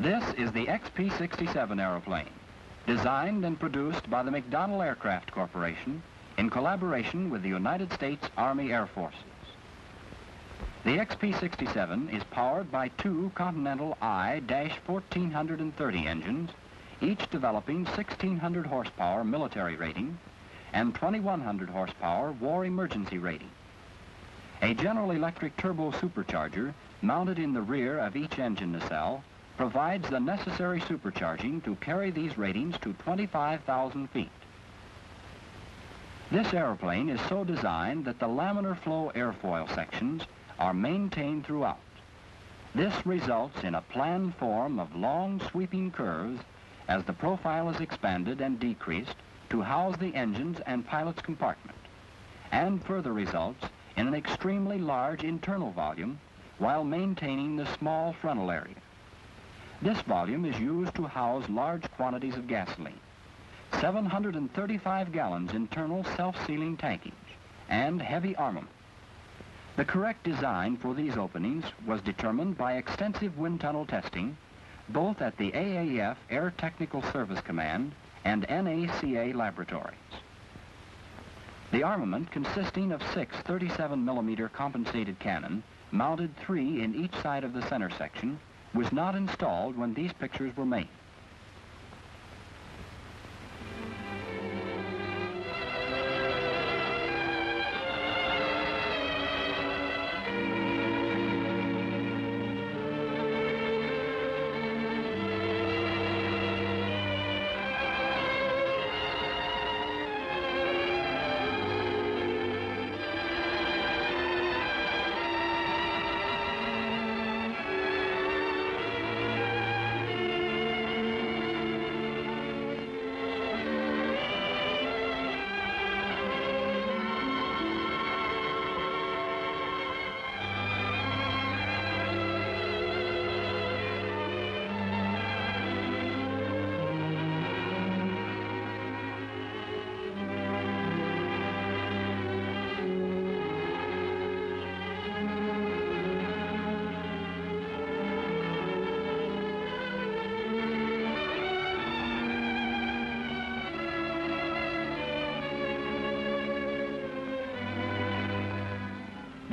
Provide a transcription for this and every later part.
This is the XP-67 aeroplane, designed and produced by the McDonnell Aircraft Corporation in collaboration with the United States Army Air Forces. The XP-67 is powered by two Continental I-1430 engines, each developing 1,600 horsepower military rating and 2,100 horsepower war emergency rating. A General Electric turbo supercharger mounted in the rear of each engine nacelle provides the necessary supercharging to carry these ratings to 25,000 feet. This airplane is so designed that the laminar flow airfoil sections are maintained throughout. This results in a planned form of long sweeping curves as the profile is expanded and decreased to house the engines and pilot's compartment, and further results in an extremely large internal volume while maintaining the small frontal area. This volume is used to house large quantities of gasoline, 735 gallons internal self-sealing tankage, and heavy armament. The correct design for these openings was determined by extensive wind tunnel testing, both at the AAF Air Technical Service Command and NACA laboratories. The armament, consisting of 6 37mm compensated cannon, mounted 3 in each side of the center section, was not installed when these pictures were made.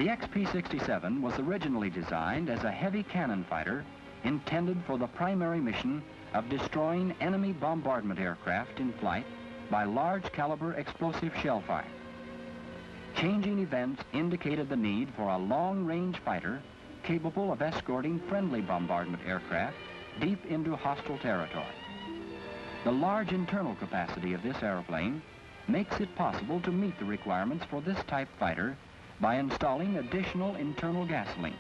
The XP-67 was originally designed as a heavy cannon fighter intended for the primary mission of destroying enemy bombardment aircraft in flight by large caliber explosive shell fire. Changing events indicated the need for a long-range fighter capable of escorting friendly bombardment aircraft deep into hostile territory. The large internal capacity of this airplane makes it possible to meet the requirements for this type fighter by installing additional internal gasoline.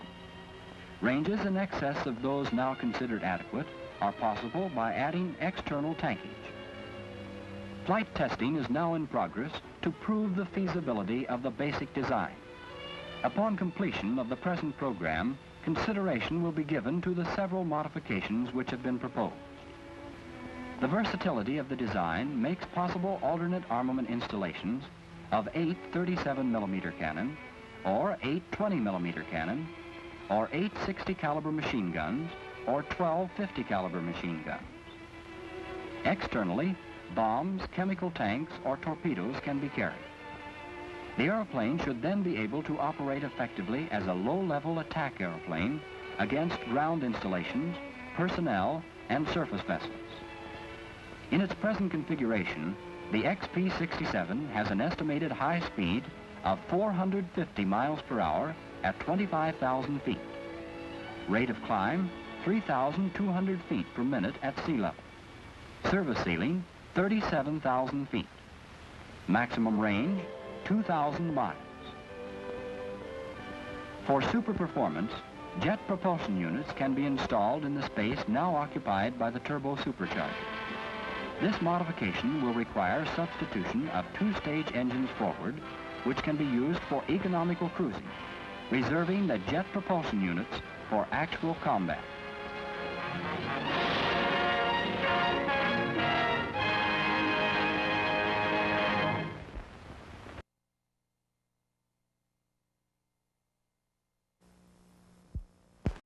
Ranges in excess of those now considered adequate are possible by adding external tankage. Flight testing is now in progress to prove the feasibility of the basic design. Upon completion of the present program, consideration will be given to the several modifications which have been proposed. The versatility of the design makes possible alternate armament installations of 8 37mm cannon, or 8 20mm cannon, or 8 60 caliber machine guns, or 12 50 caliber machine guns. Externally, bombs, chemical tanks, or torpedoes can be carried. The airplane should then be able to operate effectively as a low-level attack airplane against ground installations, personnel, and surface vessels. In its present configuration, the XP-67 has an estimated high speed of 450 miles per hour at 25,000 feet. Rate of climb, 3,200 feet per minute at sea level. Service ceiling, 37,000 feet. Maximum range, 2,000 miles. For super performance, jet propulsion units can be installed in the space now occupied by the turbo supercharger. This modification will require substitution of 2-stage engines forward, which can be used for economical cruising, reserving the jet propulsion units for actual combat.